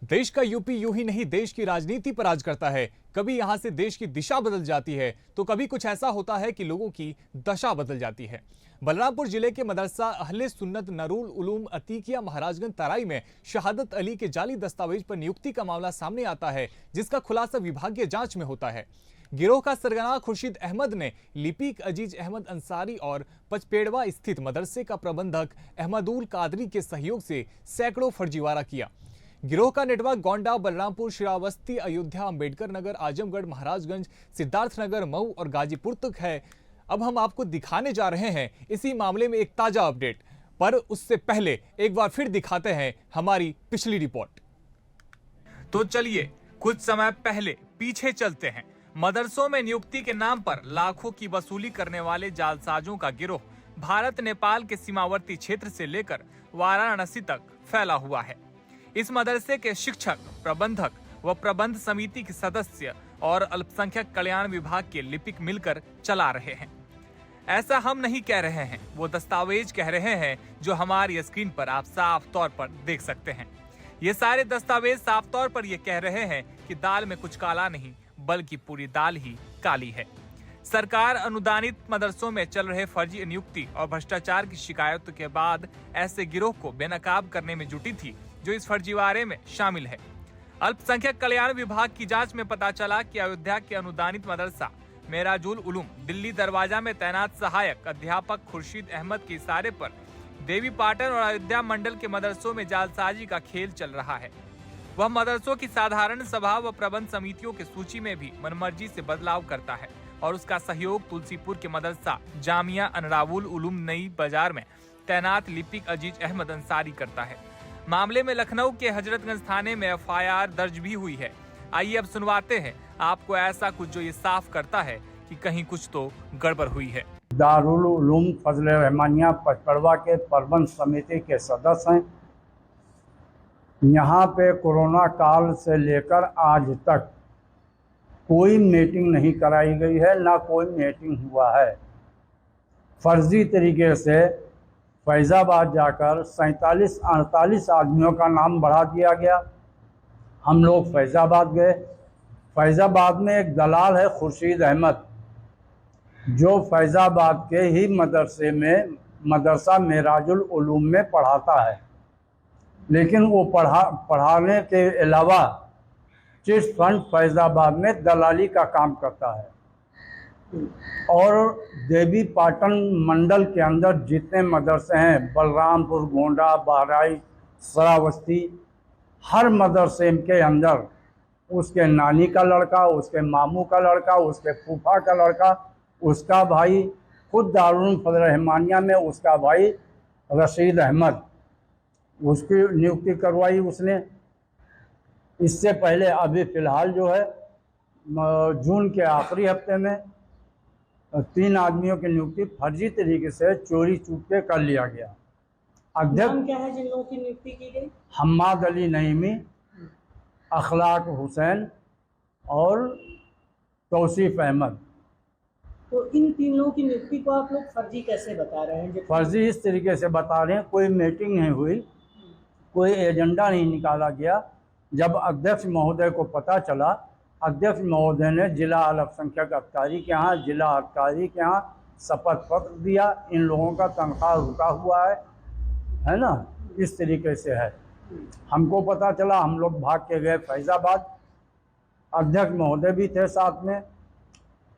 देश का यूपी यूं ही नहीं देश की राजनीति पर राज करता है। कभी यहां से देश की दिशा बदल जाती है तो कभी कुछ ऐसा होता है कि लोगों की दशा बदल जाती है। बलरामपुर जिले के मदरसा अहले सुन्नत नरूल उलूम अतीकिया महाराजगंज तराई में शहादत अली के जाली दस्तावेज पर नियुक्ति का मामला सामने आता है, जिसका खुलासा विभागीय जांच में होता है। गिरोह का सरगना खुर्शीद अहमद ने लिपिक अजीज अहमद अंसारी और पचपेड़वा स्थित मदरसे का प्रबंधक अहमदुल कादरी के सहयोग से सैकड़ों फर्जीवाड़ा किया। गिरोह का नेटवर्क गोंडा, बलरामपुर, श्रावस्ती, अयोध्या, अंबेडकर नगर, आजमगढ़, महाराजगंज, सिद्धार्थनगर, मऊ और गाजीपुर तक है। अब हम आपको दिखाने जा रहे हैं इसी मामले में एक ताजा अपडेट, पर उससे पहले एक बार फिर दिखाते हैं हमारी पिछली रिपोर्ट। तो चलिए कुछ समय पहले पीछे चलते हैं। मदरसों में नियुक्ति के नाम पर लाखों की वसूली करने वाले जालसाजों का गिरोह भारत नेपाल के सीमावर्ती क्षेत्र से लेकर वाराणसी तक फैला हुआ है। इस मदरसे के शिक्षक, प्रबंधक व प्रबंध समिति के सदस्य और अल्पसंख्यक कल्याण विभाग के लिपिक मिलकर चला रहे हैं। ऐसा हम नहीं कह रहे हैं, वो दस्तावेज कह रहे हैं जो हमारी स्क्रीन पर आप साफ तौर पर देख सकते हैं। ये सारे दस्तावेज साफ तौर पर ये कह रहे हैं कि दाल में कुछ काला नहीं, बल्कि पूरी दाल ही काली है। सरकार अनुदानित मदरसों में चल रहे फर्जी नियुक्ति और भ्रष्टाचार की शिकायतों के बाद ऐसे गिरोह को बेनकाब करने में जुटी थी जो इस फर्जीवाड़े में शामिल है। अल्पसंख्यक कल्याण विभाग की जांच में पता चला कि अयोध्या के अनुदानित मदरसा मेराजुल उलूम दिल्ली दरवाजा में तैनात सहायक अध्यापक खुर्शीद अहमद के इशारे पर देवी पाटन और अयोध्या मंडल के मदरसों में जालसाजी का खेल चल रहा है। वह मदरसों की साधारण सभा व प्रबंध समितियों की सूची में भी मनमर्जी से बदलाव करता है और उसका सहयोग तुलसीपुर के मदरसा जामिया अनरावुल उलूम नई बाजार में तैनात लिपिक अजीज अहमद अंसारी करता है। मामले में लखनऊ के हजरतगंज थाने में एफआईआर दर्ज भी हुई है। आइए अब सुनवाते हैं आपको ऐसा कुछ जो ये साफ करता है कि कहीं कुछ तो गड़बड़ हुई है। दारुल उलूम फजल रहमानिया पचपड़वा के प्रबंध समिति के सदस्य हैं। यहाँ पे कोरोना काल से लेकर आज तक कोई मीटिंग नहीं कराई गई है, ना कोई मीटिंग हुआ है। फर्जी तरीके से फैज़ाबाद जाकर 47-48 आदमियों का नाम बढ़ा दिया गया। हम लोग फैज़ाबाद गए। फैज़ाबाद में एक दलाल है खुर्शीद अहमद, जो फैज़ाबाद के ही मदरसे में मदरसा मेराजुल उलूम में पढ़ाता है, लेकिन वो पढ़ाने के अलावा चिट फंड फैज़ाबाद में दलाली का काम करता है। और देवी पाटन मंडल के अंदर जितने मदरसे हैं, बलरामपुर, गोंडा, बहराइच, श्रावस्ती, हर मदरसे के अंदर उसके नानी का लड़का, उसके मामू का लड़का, उसके फूफा का लड़का, उसका भाई, खुद दारुल फजल रहमानिया में उसका भाई रशीद अहमद, उसकी नियुक्ति करवाई उसने। इससे पहले अभी फ़िलहाल जो है जून के आखिरी हफ्ते में 3 आदमियों की नियुक्ति फर्जी तरीके से चोरी चुपके कर लिया गया। नाम क्या है जिन लोगों की नियुक्ति की गई? हम्माद अली नईमी, अखलाक हुसैन और तौसीफ अहमद। तो इन 3 लोगों की नियुक्ति को आप लोग फर्जी कैसे बता रहे हैं? फर्जी इस तरीके से बता रहे हैं, कोई मीटिंग नहीं हुई, कोई एजेंडा नहीं निकाला गया। जब अध्यक्ष महोदय को पता चला, अध्यक्ष महोदय ने जिला अल्पसंख्यक अधिकारी के यहाँ, जिला अधिकारी के यहाँ शपथ पत्र दिया। इन लोगों का तनख्वाह रुका हुआ है ना, इस तरीके से है। हमको पता चला, हम लोग भाग के गए फैज़ाबाद। अध्यक्ष महोदय भी थे साथ में।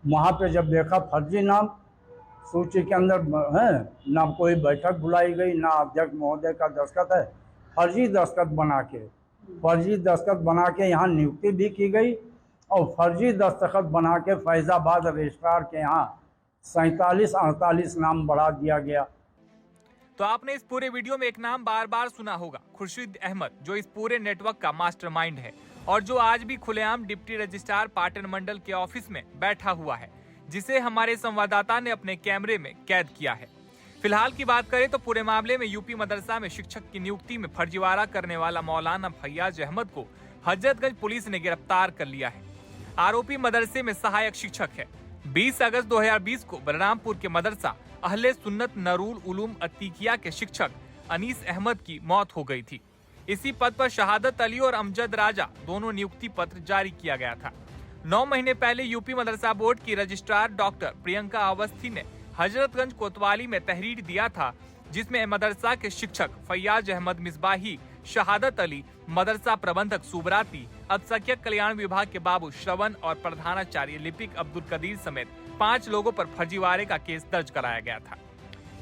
वहाँ पे जब देखा फर्जी नाम सूची के अंदर है, ना कोई बैठक बुलाई गई, ना अध्यक्ष महोदय का दस्तखत है। फर्जी दस्तखत बना के यहाँ नियुक्ति भी की गई और फर्जी दस्तखत बना के फैज़ाबाद रजिस्ट्रार के यहाँ 47-48 नाम बढ़ा दिया गया। तो आपने इस पूरे वीडियो में एक नाम बार बार सुना होगा, खुर्शीद अहमद, जो इस पूरे नेटवर्क का मास्टरमाइंड है और जो आज भी खुलेआम डिप्टी रजिस्ट्रार पाटन मंडल के ऑफिस में बैठा हुआ है, जिसे हमारे संवाददाता ने अपने कैमरे में कैद किया है। फिलहाल की बात करें तो पूरे मामले में यूपी मदरसा में शिक्षक की नियुक्ति में फर्जीवाड़ा करने वाला मौलाना फैयाज अहमद को हजरतगंज पुलिस ने गिरफ्तार कर लिया है। आरोपी मदरसे में सहायक शिक्षक है। 20 अगस्त 2020 को बलरामपुर के मदरसा अहले सुन्नत नरूल उलूम अतीकिया के शिक्षक अनीस अहमद की मौत हो गई थी। इसी पद पर शहादत अली और अमजद राजा दोनों नियुक्ति पत्र जारी किया गया था। 9 महीने पहले यूपी मदरसा बोर्ड की रजिस्ट्रार डॉक्टर प्रियंका अवस्थी ने हजरतगंज कोतवाली में तहरीर दिया था, जिसमें मदरसा के शिक्षक फैयाज अहमद मिसबाही, शहादत अली, मदरसा प्रबंधक सुबराती, अल्पसंख्यक कल्याण विभाग के बाबू श्रवण और प्रधानाचार्य लिपिक अब्दुल कदीर समेत 5 लोगों पर फर्जीवाड़े का केस दर्ज कराया गया था।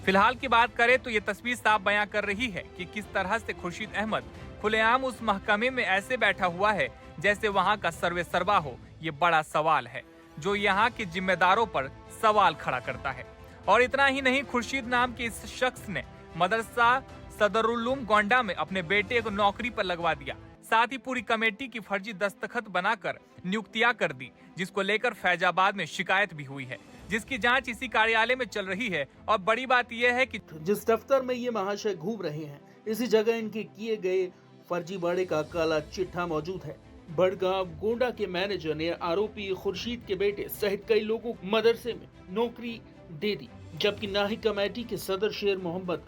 फिलहाल की बात करें तो ये तस्वीर साफ बयां कर रही है कि किस तरह से खुर्शीद अहमद खुलेआम उस महकमे में ऐसे बैठा हुआ है जैसे वहां का सर्वे सर्वा हो। ये बड़ा सवाल है जो यहाँ के जिम्मेदारों पर सवाल खड़ा करता है। और इतना ही नहीं, खुर्शीद नाम के इस शख्स ने मदरसा सदरुल्लूम गोंडा में अपने बेटे को नौकरी पर लगवा दिया। साथ ही पूरी कमेटी की फर्जी दस्तखत बनाकर नियुक्तियां कर दी, जिसको लेकर फैजाबाद में शिकायत भी हुई है, जिसकी जांच इसी कार्यालय में चल रही है। और बड़ी बात यह है कि जिस दफ्तर में ये महाशय घूम रहे हैं, इसी जगह इनके किए गए फर्जीवाड़े का काला चिट्ठा मौजूद है। बड़गांव गोंडा के मैनेजर ने आरोपी खुर्शीद के बेटे सहित कई लोगों को मदरसे में नौकरी दे दी, जबकि नाही कमेटी के सदर शेर मोहम्मद,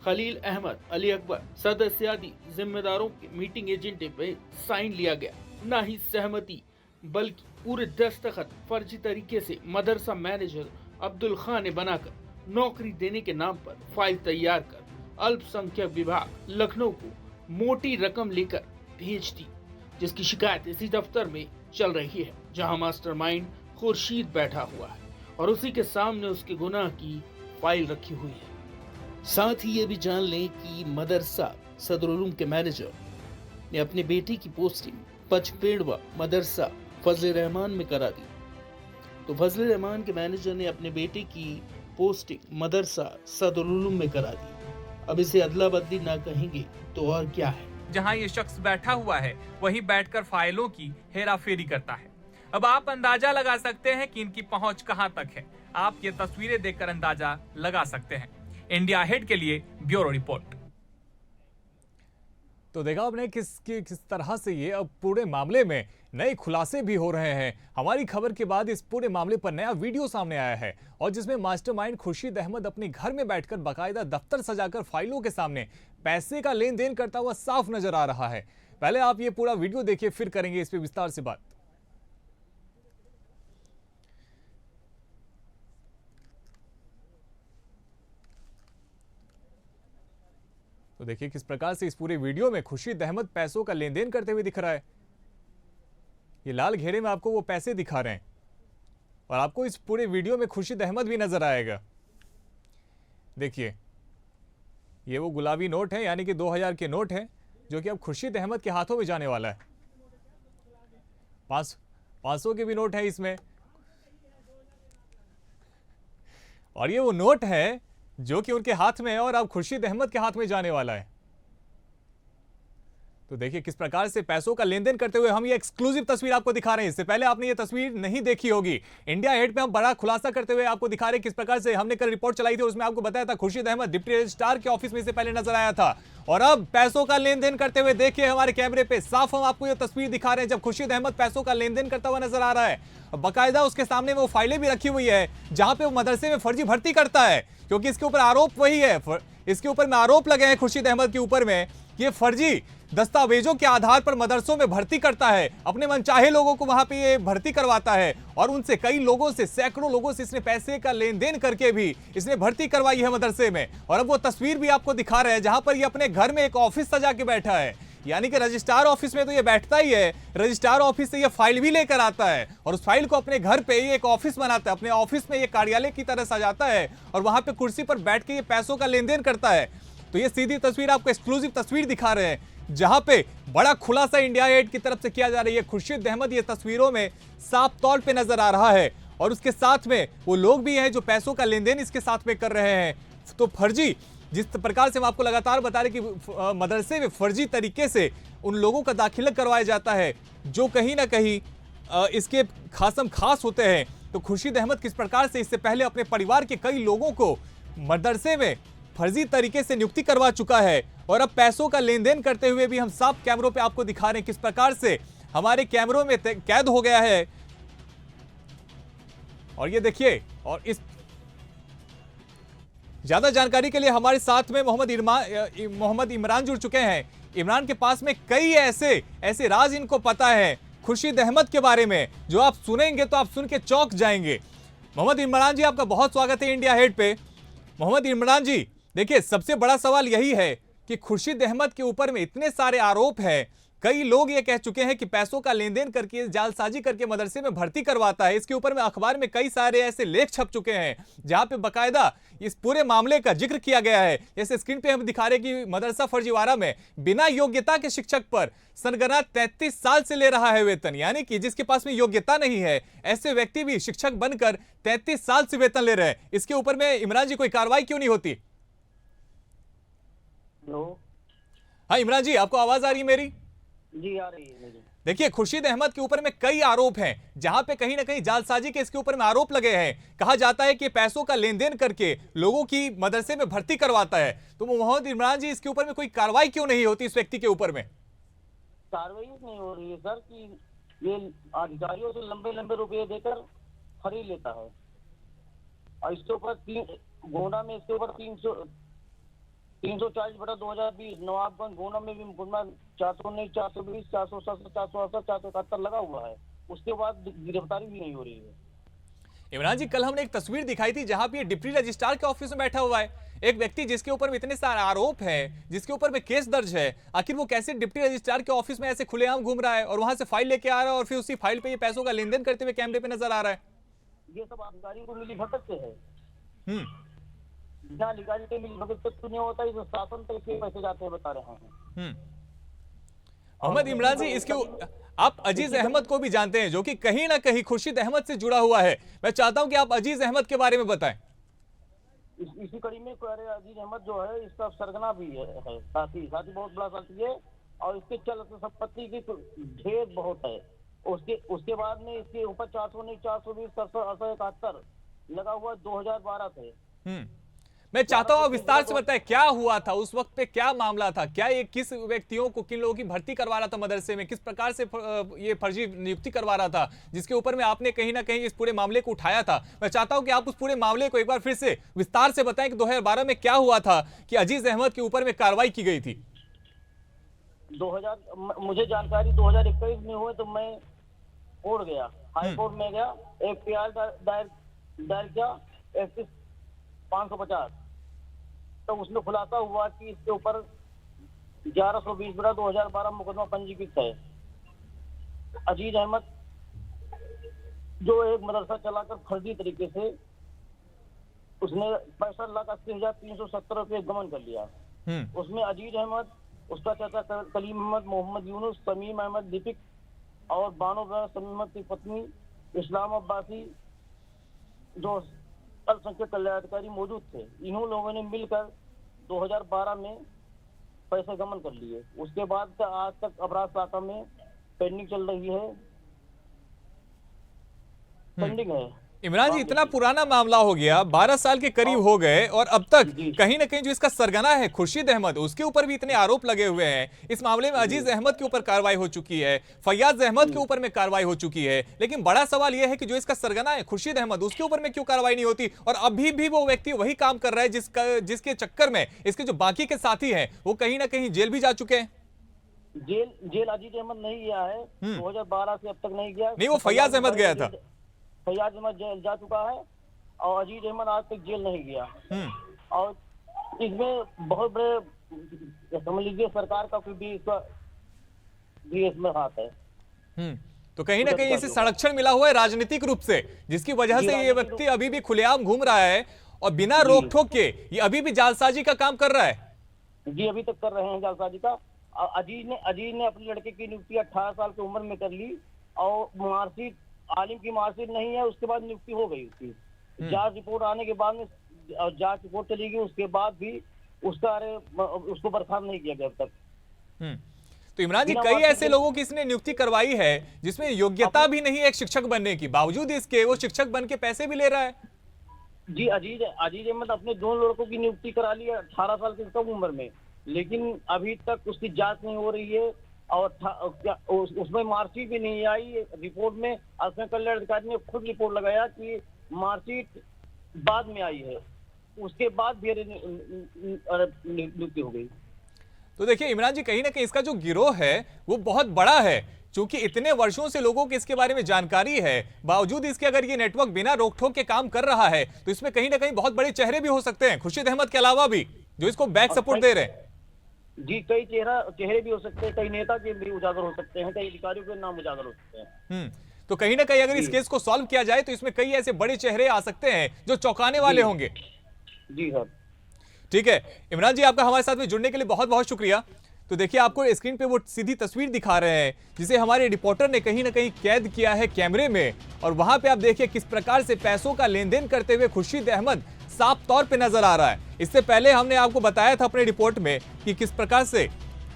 खलील अहमद, अली अकबर सदस्यादि जिम्मेदारों के मीटिंग एजेंडे पे साइन लिया गया। न ही सहमति बल्कि पूरे दस्तखत फर्जी तरीके से मदरसा मैनेजर अब्दुल खान ने बनाकर नौकरी देने के नाम पर फाइल तैयार कर अल्पसंख्यक विभाग लखनऊ को मोटी रकम लेकर भेज दी, जिसकी शिकायत इसी दफ्तर में चल रही है, जहां मास्टरमाइंड खुर्शीद बैठा हुआ है और उसी के सामने उसके गुनाह की फाइल रखी हुई है। साथ ही ये भी जान लें कि मदरसा सदरुल्लूम के मैनेजर ने अपने बेटे की पोस्टिंग पचपेड़वा मदरसा फजल रहमान में करा दी। तो फजल रहमान के मैनेजर ने अपने बेटे की पोस्टिंग मदरसा सदरुल्लूम में करा दी। अब इसे अदला बदली ना कहेंगे तो और क्या है। जहां ये शख्स बैठा हुआ है वहीं बैठकर फाइलों की हेराफेरी करता है। अब आप अंदाजा लगा सकते हैं कि इनकी पहुंच कहां तक है। आप ये तस्वीरें देखकर अंदाजा लगा सकते हैं। इंडिया हेड के लिए ब्यूरो रिपोर्ट। तो देखा आपने किस तरह से ये अब पूरे मामले में नए खुलासे भी हो रहे हैं। हमारी खबर के बाद इस पूरे मामले पर नया वीडियो सामने आया है और जिसमें मास्टरमाइंड खुर्शीद अहमद अपने घर में बैठकर बाकायदा दफ्तर सजाकर फाइलों के सामने पैसे का लेन देन करता हुआ साफ नजर आ रहा है। पहले आप ये पूरा वीडियो देखिए, फिर करेंगे इस पे विस्तार से बात। तो देखिए किस प्रकार से इस पूरे वीडियो में खुर्शीद अहमद पैसों का लेन देन करते हुए दिख रहा है। ये लाल घेरे में आपको वो पैसे दिखा रहे हैं और आपको इस पूरे वीडियो में खुर्शीद अहमद भी नजर आएगा। देखिए ये वो गुलाबी नोट है, यानी कि 2000 के नोट है, जो कि अब खुर्शीद अहमद के हाथों में जाने वाला है। 500 के भी नोट है इसमें, और ये वो नोट है जो कि उनके हाथ में है और अब खुर्शीद अहमद के हाथ में जाने वाला है। तो देखिए किस प्रकार से पैसों का लेन देन करते हुए हम ये एक्सक्लूसिव तस्वीर आपको दिखा रहे हैं। इससे पहले आपने ये तस्वीर नहीं देखी होगी। इंडिया हेड पे हम बड़ा खुलासा करते हुए आपको दिखा रहे हैं किस प्रकार से हमने कल रिपोर्ट चलाई थी, उसमें आपको बताया था खुर्शीद अहमद डिप्टी रजिस्ट्रार के ऑफिस में से पहले नजर आया था और अब पैसों का लेन देन करते हुए देखिए हमारे कैमरे पे साफ हम आपको ये तस्वीर दिखा रहे हैं जब खुर्शीद अहमद पैसों का लेन देन करता हुआ नजर आ रहा है। बाकायदा उसके सामने वो फाइलें भी रखी हुई है जहां पे वो मदरसे में फर्जी भर्ती करता है, क्योंकि इसके ऊपर आरोप वही है, इसके ऊपर में आरोप लगे हैं खुर्शीद अहमद के ऊपर में ये फर्जी दस्तावेजों के आधार पर मदरसों में भर्ती करता है, अपने मनचाहे लोगों को वहां पे ये भर्ती करवाता है और उनसे कई लोगों से, सैकड़ों लोगों से इसने पैसे का लेन देन करके भी इसने भर्ती करवाई है मदरसे में। और अब वो तस्वीर भी आपको दिखा रहे हैं जहां पर ये अपने घर में एक ऑफिस सजा के बैठा है, यानी कि रजिस्ट्रार ऑफिस में तो ये बैठता ही है, रजिस्ट्रार ऑफिस से ये फाइल भी लेकर आता है और उस फाइल को अपने घर पे ही एक ऑफिस बनाता है, अपने ऑफिस में ये कार्यालय की तरह सजाता है और वहां पे कुर्सी पर बैठ के ये पैसों का लेन देन करता है। तो ये सीधी तस्वीर आपको एक्सक्लूसिव तस्वीर दिखा रहे हैं जहां पे बड़ा खुलासा इंडिया हेड की तरफ से किया जा रहा है। खुर्शीद अहमद ये तस्वीरों में साफ तौर पे नजर आ रहा है और उसके साथ में वो लोग भी हैं जो पैसों का लेन देन इसके साथ में कर रहे हैं। तो फर्जी जिस प्रकार से हम आपको लगातार बता रहे कि मदरसे में फर्जी तरीके से उन लोगों का दाखिला करवाया जाता है जो कहीं ना कहीं इसके खासम खास होते हैं। तो खुर्शीद अहमद किस प्रकार से इससे पहले अपने परिवार के कई लोगों को मदरसे में फर्जी तरीके से नियुक्ति करवा चुका है और अब पैसों का लेन देन करते हुए भी हम साफ कैमरों पे आपको दिखा रहे हैं किस प्रकार से हमारे कैमरों में कैद हो गया है। और ये देखिए, और इस ज्यादा जानकारी के लिए हमारे साथ में मोहम्मद इमरान जुड़ चुके हैं। इमरान के पास में कई ऐसे राज इनको पता है खुर्शीद अहमद के बारे में, जो आप सुनेंगे तो आप सुन के चौंक जाएंगे। मोहम्मद इमरान जी, आपका बहुत स्वागत है इंडिया हेड पे। मोहम्मद इमरान जी, देखिए सबसे बड़ा सवाल यही है कि खुर्शीद अहमद के ऊपर में इतने सारे आरोप हैं। कई लोग ये कह चुके हैं कि पैसों का लेन देन करके, जालसाजी करके मदरसे में भर्ती करवाता है। इसके ऊपर में अखबार में कई सारे ऐसे लेख छप चुके हैं जहां पे बकायदा इस पूरे मामले का जिक्र किया गया है। जैसे स्क्रीन पे हम दिखा रहे कि मदरसा फर्जीवाड़ा में बिना योग्यता के शिक्षक पर सरगना 33 साल से ले रहा है वेतन, यानी कि जिसके पास में योग्यता नहीं है ऐसे व्यक्ति भी शिक्षक बनकर 33 साल से वेतन ले रहे हैं। इसके ऊपर में इमरान जी कोई कार्रवाई क्यों नहीं होती? हाँ इमरान जी, आपको आवाज आ रही है मेरी? जी आ रही है मुझे। देखिए खुर्शीद अहमद के ऊपर में कई आरोप हैं, जहां पे कहीं ना कहीं जालसाजी के इसके ऊपर में आरोप लगे हैं। कहा जाता है कि पैसों का लेन देन करके लोगों की मदरसे में भर्ती करवाता है। तो मोहम्मद इमरान जी, इसके ऊपर में कोई कार्रवाई क्यों नहीं होती इस व्यक्ति के ऊपर में? कार्रवाई नहीं हो रही है सर कि ये अधिकारियों से लंबे लंबे रुपए देकर खरीद लेता है, और इसके ऊपर गोंडा में इसके ऊपर 340/2020 नवाबगंज गोंडा में भी मुकदमा 419, 420, 467, 468, 471 लगा हुआ है। उसके बाद गिरफ्तारी भी नहीं हो रही है। इमरान जी, कल हमने एक तस्वीर दिखाई थी जहां पे डिप्टी रजिस्ट्रार के ऑफिस में बैठा हुआ है एक व्यक्ति जिसके ऊपर में इतने सारे आरोप हैं, जिसके ऊपर में केस दर्ज है। आखिर वो कैसे डिप्टी रजिस्ट्रार के ऑफिस में ऐसे खुलेआम घूम रहा है और वहां से फाइल लेके आ रहा है और फिर उसी फाइल पे ये पैसों का लेन देन करते हुए कैमरे पे नजर आ रहा है? ये सब अधिकारियों को मिली भगत से है। बिना अधिकारी के मिली भगत तक नहीं होता, इस शासन तक के पैसे जाते हैं, बता रहे हैं। मोहम्मद इमरान जी, इसके आप अजीज अहमद को भी जानते हैं जो कि कहीं ना कहीं खुर्शीद अहमद से जुड़ा हुआ है। मैं चाहता हूं कि आप अजीज अहमद के बारे में बताएं। इसी कड़ी में कह रहे अजीज अहमद जो है इसका सरगना भी है साथी बहुत बड़ा साथी है, और इसके चल संपत्ति की ढेर बहुत है। उसके बाद में इसके ऊपर 419, 420, 771 लगा हुआ 2012 से। मैं चाहता हूं विस्तार से बताएं क्या हुआ था उस वक्त पे, क्या मामला था, क्या ये किस व्यक्तियों को, किन लोगों की भर्ती करवा रहा था मदरसे में, किस प्रकार से ये फर्जी नियुक्ति करवा रहा था, जिसके ऊपर में आपने कहीं ना कहीं इस पूरे मामले को उठाया था। मैं चाहता हूं कि आप उस पूरे मामले को एक बार फिर से विस्तार से बताएं कि 2012 में क्या हुआ था कि अजीज अहमद के ऊपर में कार्रवाई की गई थी। 2000 मुझे जानकारी 2021 में हुए तो मैं कोर्ट गया, हाई कोर्ट में गया, एक PR दायर किया 550, तो उसमें खुलासा हुआ कि इसके ऊपर 1120/2012 मुकदमा पंजीकृत है। अजीज अहमद जो एक मदरसा चलाकर फर्जी तरीके से उसने 65,80,370 रुपये गमन कर लिया। उसमें अजीज अहमद, उसका चाचा कलीम अहमद, मोहम्मद यूनुस, समीम अहमद, दीपिक और बानो समीम अहमद की पत्नी इस्लाम अब्बासी जो अल्पसंख्यक कल्याणाधिकारी मौजूद थे। इन्हों लोगों ने मिलकर 2012 में पैसे गमन कर लिए। उसके बाद से आज तक अपराध शाखा में पेंडिंग चल रही है, पेंडिंग है। इमरान जी, इतना पुराना मामला हो गया, 12 साल के करीब हो गए और अब तक कहीं ना कहीं जो इसका सरगना है खुर्शीद अहमद, उसके ऊपर भी इतने आरोप लगे हुए हैं। इस मामले में अजीज अहमद के ऊपर कार्रवाई हो चुकी है, फैयाज अहमद के ऊपर में कार्रवाई हो चुकी है, लेकिन बड़ा सवाल यह है कि जो इसका सरगना है खुर्शीद अहमद, उसके ऊपर में क्यों कार्रवाई नहीं होती? और अभी भी वो व्यक्ति वही काम कर रहा है जिसके चक्कर में इसके जो बाकी के साथी हैं वो कहीं ना कहीं जेल भी जा चुके हैं। जेल अजीज अहमद नहीं गया है, 2012 से अब तक नहीं गया। नहीं, वो फैयाज अहमद गया था। फैयाज अहमद जेल जा चुका है और अजीज अहमद आज तक जेल नहीं गया। और इसमें बहुत बड़े समझ लीजिए सरकार का भी इसमें हाथ है। तो कहीं ना कहीं इसे संरक्षण मिला हुआ है राजनीतिक रूप से, जिसकी वजह से ये व्यक्ति अभी भी खुलेआम घूम रहा है और बिना रोक टोक के ये अभी भी जालसाजी का काम कर रहा है। जी, अभी तक कर रहे हैं जालसाजी का। अजीज ने अपने लड़के की नियुक्ति 18 साल की उम्र में कर ली और मार्कशीट, आलिम की मार्कशीट नहीं है, उसके बाद नियुक्ति हो गई उसकी। जांच रिपोर्ट आने के बाद में जांच रिपोर्ट चली गई, उसके बाद भी उसको बर्खास्त नहीं किया गया अब तक। तो इमरान जी, कई ऐसे लोगों की इसने नियुक्ति करवाई है जिसमें योग्यता भी नहीं है एक शिक्षक बनने की, बावजूद इसके वो शिक्षक बन के पैसे भी ले रहा है। जी, अजीज अहमद अपने दोनों लड़कों की नियुक्ति करा ली है 18 साल की कम उम्र में, लेकिन अभी तक उसकी जांच नहीं हो रही है और उसमें मार्कशीट भी नहीं आई। रिपोर्ट में अल्पसंख्यक कल्याण अधिकारी ने खुद रिपोर्ट लगाया कि मार्कशीट बाद में आई है, उसके बाद भी नियुक्ति हो गई। तो देखिए इमरान जी, कहीं ना कहीं इसका जो गिरोह है वो बहुत बड़ा है, क्योंकि इतने वर्षों से लोगों को इसके बारे में जानकारी है, बावजूद इसके अगर ये नेटवर्क बिना रोक ठोक के काम कर रहा है तो इसमें कहीं ना कहीं बहुत बड़े चेहरे भी हो सकते हैं, खुर्शीद अहमद के अलावा भी, जो इसको बैक सपोर्ट दे रहे हैं। जी, कई चेहरे भी हो सकते हैं, कई नेता के भी उजागर हो सकते हैं, कई अधिकारियों के नाम उजागर हो सकते हैं। तो कहीं ना कहीं अगर इस केस को सॉल्व किया जाए तो इसमें कई ऐसे बड़े चेहरे आ सकते हैं जो चौंकाने वाले होंगे। जी सर। ठीक है इमरान जी, आपका हमारे साथ में जुड़ने के लिए बहुत बहुत शुक्रिया। तो देखिए आपको स्क्रीन पे वो सीधी तस्वीर दिखा रहे हैं जिसे हमारे रिपोर्टर ने कहीं ना कहीं कैद किया है कैमरे में, और वहां पे आप देखिए किस प्रकार से पैसों का लेन देन करते हुए खुर्शीद अहमद साफ तौर पे नजर आ रहा है। इससे पहले हमने आपको बताया था अपने रिपोर्ट में कि किस प्रकार से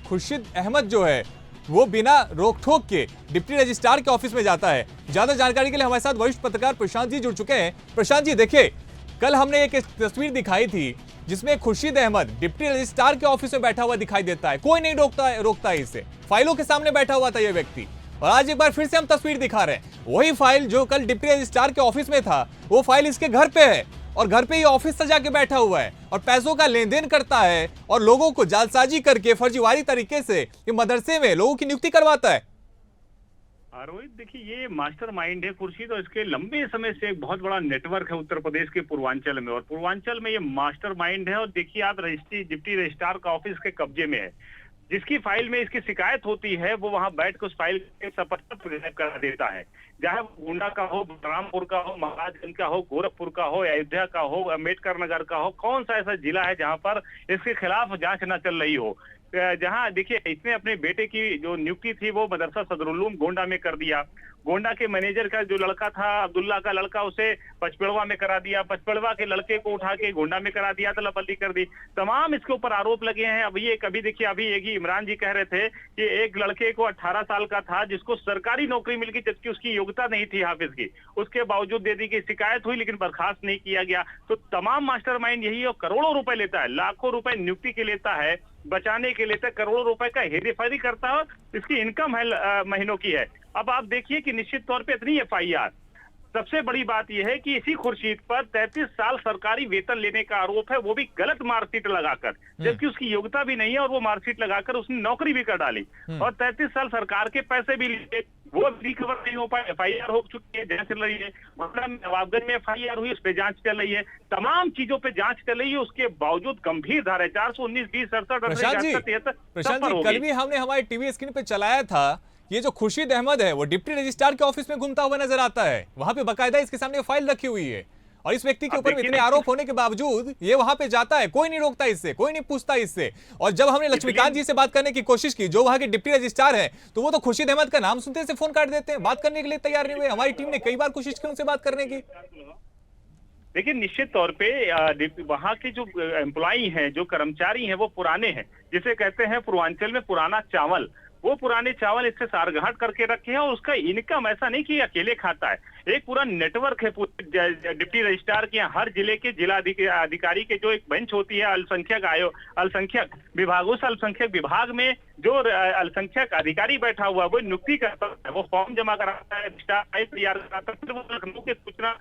खुर्शीद अहमद जो है वो बिना रोक ठोक के डिप्टी रजिस्ट्रार के ऑफिस में जाता है। ज्यादा जानकारी के लिए हमारे साथ वरिष्ठ पत्रकार प्रशांत जी जुड़ चुके हैं। प्रशांत जी, देखिए कल हमने एक तस्वीर दिखाई थी जिसमें खुर्शीद अहमद डिप्टी रजिस्ट्रार के ऑफिस में बैठा हुआ दिखाई देता है, कोई नहीं रोकता है इसे, फाइलों के सामने बैठा हुआ था ये व्यक्ति। और आज एक बार फिर से हम तस्वीर दिखा रहे हैं, वही फाइल जो कल डिप्टी रजिस्ट्रार के ऑफिस में था वो फाइल इसके घर पे है, और घर पे ये ऑफिस सजा के बैठा हुआ है और पैसों का लेन देन करता है और लोगों को जालसाजी करके फर्जीवाड़ी तरीके से ये मदरसे में लोगों की नियुक्ति करवाता है। रोहित, देखिए ये मास्टरमाइंड है खुर्शीद, और इसके लंबे समय से एक बहुत बड़ा नेटवर्क है उत्तर प्रदेश के पूर्वांचल में, और पूर्वांचल में ये मास्टरमाइंड है। और देखिए आप डिप्टी रजिस्ट्रार का ऑफिस के कब्जे में है, जिसकी फाइल में इसकी शिकायत होती है वो वहां बैठ कर उस फाइल के सपत्र प्रेजेंट करा देता है, चाहे वो गोंडा का हो, बलरामपुर का हो, महाराजगंज का हो, गोरखपुर का हो, अयोध्या का हो, अम्बेडकर नगर का हो, कौन सा ऐसा जिला है जहां पर इसके खिलाफ जांच न चल रही हो। जहां देखिए इसने अपने बेटे की जो नियुक्ति थी वो मदरसा सदरुल गोंडा में कर दिया। गोंडा के मैनेजर का जो लड़का था अब्दुल्ला का लड़का, उसे पचपेड़वा में करा दिया, पचपेड़वा के लड़के को उठा के गोंडा में करा दिया, तलाबंदी कर दी। तमाम इसके ऊपर आरोप लगे हैं। अभी देखिए अभी एक ही इमरान जी कह रहे थे कि एक लड़के को 18 साल का था जिसको सरकारी नौकरी मिल गई जबकि उसकी योग्यता नहीं थी हाफिज की, उसके बावजूद दे दी गई, शिकायत हुई लेकिन बर्खास्त नहीं किया गया। तो तमाम मास्टरमाइंड यही है, करोड़ों रुपए लेता है, लाखों रुपए नियुक्ति के लेता है, बचाने के लिए करोड़ों रुपए का हेरीफेरी करता है, इसकी इनकम है महीनों की है। अब आप देखिए कि निश्चित तौर पे इतनी एफआईआर, सबसे बड़ी बात यह है कि इसी खुर्शीद पर 33 साल सरकारी वेतन लेने का आरोप है, वो भी गलत मार्कशीट लगाकर, जबकि उसकी योग्यता भी नहीं है, और वो मार्कशीट लगाकर उसने नौकरी भी कर डाली और 33 साल सरकार के पैसे भी लिए, वो रिकवर नहीं हो पाए। एफआईआर हो चुकी है, जांच चल रही है। नवाबगंज में एफआईआर हुई, उस पर जांच चल रही है, तमाम चीजों पे जांच चल रही है। उसके बावजूद गंभीर धारा 419, 20, 67, प्रशांत जी, कल भी हमने हमारे टीवी स्क्रीन पे चलाया था, ये जो खुर्शीद अहमद है वो डिप्टी रजिस्ट्रार के ऑफिस में घूमता हुआ नजर आता है, वहां पे बकायदा इसके सामने फाइल रखी हुई है, और इस व्यक्ति के ऊपर इतने आरोप होने के बावजूद ये वहां पे जाता है, कोई नहीं रोकता इससे, कोई नहीं पूछता इससे। और जब हमने लक्ष्मीकांत जी से बात करने की कोशिश की, जो वहां के डिप्टी रजिस्ट्रार हैं, तो वो तो खुर्शीद अहमद का नाम सुनते से फोन काट देते हैं, बात करने के लिए तैयार नहीं हुए। हमारी टीम ने कई बार कोशिश की उनसे बात करने की। देखिए निश्चित तौर पे वहाँ के जो एम्प्लॉई हैं, जो कर्मचारी हैं, वो पुराने हैं, जिसे कहते हैं पूर्वांचल में पुराना चावल। वो पुराने चावल इससे सारगांठ करके रखे हैं, और उसका इनकम ऐसा नहीं कि अकेले खाता है, एक पूरा नेटवर्क है डिप्टी रजिस्ट्रार के। हर जिले के जिला अधिकारी के जो एक बेंच होती है अल्पसंख्यक विभाग, उस अल्पसंख्यक विभाग में जो अल्पसंख्यक अधिकारी बैठा हुआ वो नियुक्ति करता है, वो फॉर्म जमा कराता है, तैयार कराता है, फिर वो लखनऊ के सूचना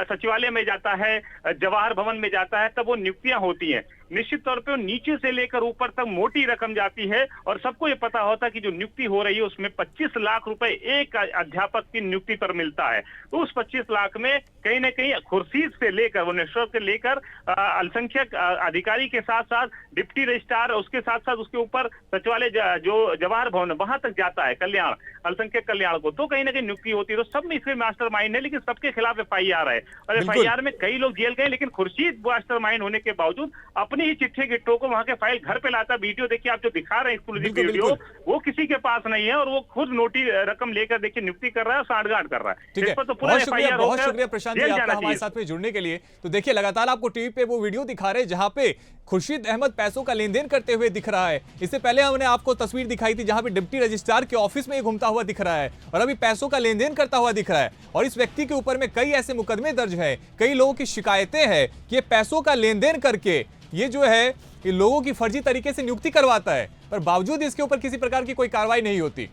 सचिवालय में जाता है, जवाहर भवन में जाता है, तब वो नियुक्तियां होती हैं। निश्चित तौर पे नीचे से लेकर ऊपर तक मोटी रकम जाती है, और सबको ये पता होता है कि जो नियुक्ति हो रही है उसमें 25 लाख रुपए एक अध्यापक की नियुक्ति पर मिलता है। तो उस 25 लाख में कहीं ना कहीं खुर्शीद से लेकर, वो नेटवर्क से लेकर अल्पसंख्यक अधिकारी के साथ साथ डिप्टी रजिस्ट्रार, उसके साथ साथ उसके ऊपर सचिवालय जो जवाहर भवन वहां तक जाता है, कल्याण, अल्पसंख्यक कल्याण को, तो कहीं ना कहीं नियुक्ति होती है। तो सब में इसमें मास्टरमाइंड है, लेकिन सबके खिलाफ एफआईआर है, और एफआईआर में कई लोग जेल गए, लेकिन खुर्शीद मास्टरमाइंड होने के बावजूद अपने ही चिट्ठे गिट्टों को वहां के फाइल घर पे लाता। वीडियो देखिए आप जो दिखा रहे हैं एक्सक्लूसिव वीडियो, वो किसी के पास नहीं है, और वो खुद नोटी रकम लेकर देखिए नियुक्ति कर रहा है, सांठगांठ कर रहा है। ठीक है, तो बहुत शुक्रिया प्रशांत जी आपका हमारे साथ में जुड़ने के लिए। तो देखिए लगातार आपको टीवी पे वो वीडियो दिखा रहे हैं जहां पे खुर्शीद अहमद पैसों का लेन देन करते हुए दिख रहा है। इससे पहले हमने आपको तस्वीर दिखाई थी जहां पे डिप्टी रजिस्ट्रार के ऑफिस में घूमता हुआ दिख रहा है, और अभी पैसों का लेन देन करता हुआ दिख रहा है। और इस व्यक्ति के ऊपर में कई ऐसे मुकदमे दर्ज हैं, कई लोगों की शिकायतें हैं कि पैसों का लेन देन करके ये जो है ये लोगों की फर्जी तरीके से नियुक्ति करवाता है, पर बावजूद इसके ऊपर किसी प्रकार की कोई कार्रवाई नहीं होती।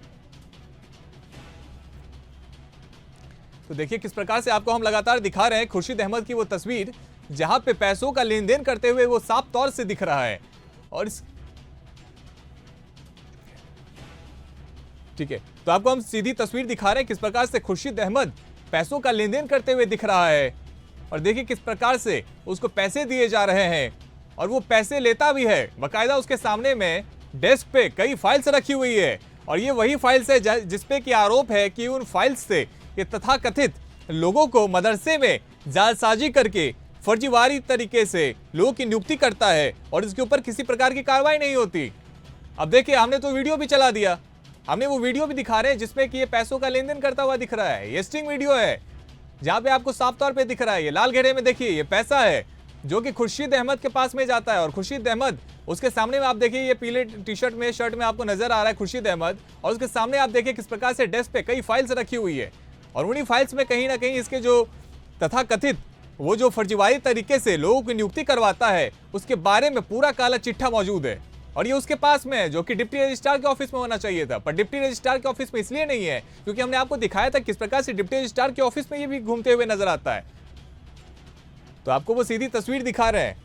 तो देखिए किस प्रकार से आपको हम लगातार दिखा रहे हैं खुर्शीद अहमद की वो तस्वीर जहां पे पैसों का लेन देन करते हुए वो साफ तौर से दिख रहा है। और ठीक है, तो आपको हम सीधी तस्वीर दिखा रहे हैं किस प्रकार से खुर्शीद अहमद पैसों का लेन देन करते हुए दिख रहा है। और देखिए किस प्रकार से उसको पैसे दिए जा रहे हैं और वो पैसे लेता भी है। बाकायदा उसके सामने में डेस्क पे कई फाइल्स रखी हुई है और ये वही फाइल्स है जिसपे कि आरोप है कि उन फाइल्स से ये तथाकथित लोगों को मदरसे में जालसाजी करके फर्जीवारी तरीके से लोगों की नियुक्ति करता है और इसके ऊपर किसी प्रकार की कार्रवाई नहीं होती। अब देखिए हमने तो वीडियो भी चला दिया, हमने वो वीडियो भी दिखा रहे हैं जिसमें कि ये पैसों का लेन देन करता हुआ दिख रहा है। ये स्टिंग वीडियो है जहां पे आपको साफ तौर पे दिख रहा है, ये लाल घेरे में देखिए ये पैसा है जो कि खुर्शीद अहमद के पास में जाता है और खुर्शीद अहमद उसके सामने में आप देखिए ये पीले टी शर्ट में शर्ट में आपको नजर आ रहा है खुर्शीद अहमद और उसके सामने आप देखिए किस प्रकार से डेस्क पे कई फाइल्स रखी हुई है और उन्हीं फाइल्स में कहीं ना कहीं इसके जो तथाकथित वो जो फर्जीवारी तरीके से लोगों की नियुक्ति करवाता है उसके बारे में पूरा काला चिट्ठा मौजूद है और ये उसके पास में है जो कि डिप्टी रजिस्ट्रार के ऑफिस में होना चाहिए था, पर डिप्टी रजिस्ट्रार के ऑफिस में इसलिए नहीं है क्योंकि हमने आपको दिखाया था किस प्रकार से डिप्टी रजिस्ट्रार के ऑफिस में ये भी घूमते हुए नजर आता है। तो आपको वो सीधी तस्वीर दिखा रहे हैं,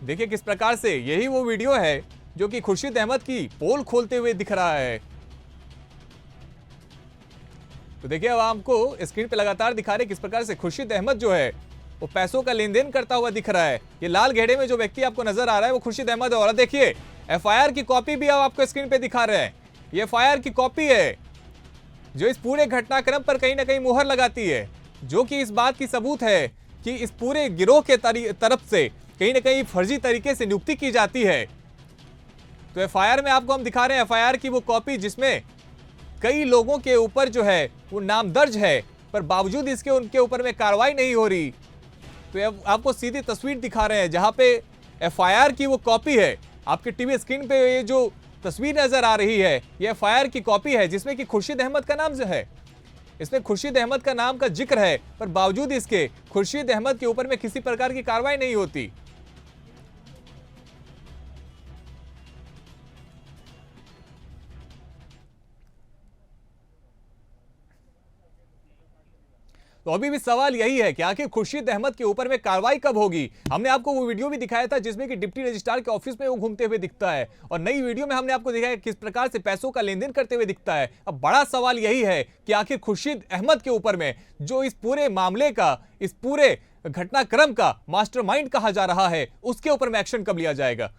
देखिए किस प्रकार से यही वो वीडियो है जो कि खुर्शीद अहमद की पोल खोलते हुए दिख रहा है। तो देखिए अब आपको स्क्रीन पे लगातार दिखा रहे किस प्रकार से खुर्शीद अहमद जो है वो पैसों का लेन देन करता हुआ दिख रहा है। ये लाल घेरे में जो व्यक्ति आपको नजर आ रहा है वो खुर्शीद अहमद है और देखिए एफआईआर की कॉपी भी अब आपको स्क्रीन पे दिखा रहे हैं। ये एफआईआर की कॉपी है जो इस पूरे घटनाक्रम पर कहीं ना कहीं मुहर लगाती है, जो कि इस बात की सबूत है कि इस पूरे गिरोह के तरफ से कहीं ना कहीं फर्जी तरीके से नियुक्ति की जाती है। तो एफआईआर में आपको हम दिखा रहे हैं एफआईआर की वो कॉपी जिसमें कई लोगों के ऊपर जो है वो नाम दर्ज है पर बावजूद इसके उनके ऊपर में कार्रवाई नहीं हो रही। तो अब आपको सीधी तस्वीर दिखा रहे हैं जहां पे एफआईआर की वो कॉपी है। आपके टीवी स्क्रीन पे ये जो तस्वीर नजर आ रही है ये एफआईआर की कॉपी है जिसमें कि खुर्शीद अहमद का नाम जो है, इसमें खुर्शीद अहमद का नाम का जिक्र है पर बावजूद इसके खुर्शीद अहमद के ऊपर में किसी प्रकार की कार्रवाई नहीं होती। तो अभी भी सवाल यही है कि आखिर खुर्शीद अहमद के ऊपर में कार्रवाई कब होगी। हमने आपको वो वीडियो भी दिखाया था जिसमें कि डिप्टी रजिस्ट्रार के ऑफिस में वो घूमते हुए दिखता है और नई वीडियो में हमने आपको दिखाया किस प्रकार से पैसों का लेन देन करते हुए दिखता है। अब बड़ा सवाल यही है कि आखिर खुर्शीद अहमद के ऊपर में जो इस पूरे मामले का, इस पूरे घटनाक्रम का मास्टरमाइंड कहा जा रहा है, उसके ऊपर में एक्शन कब लिया जाएगा।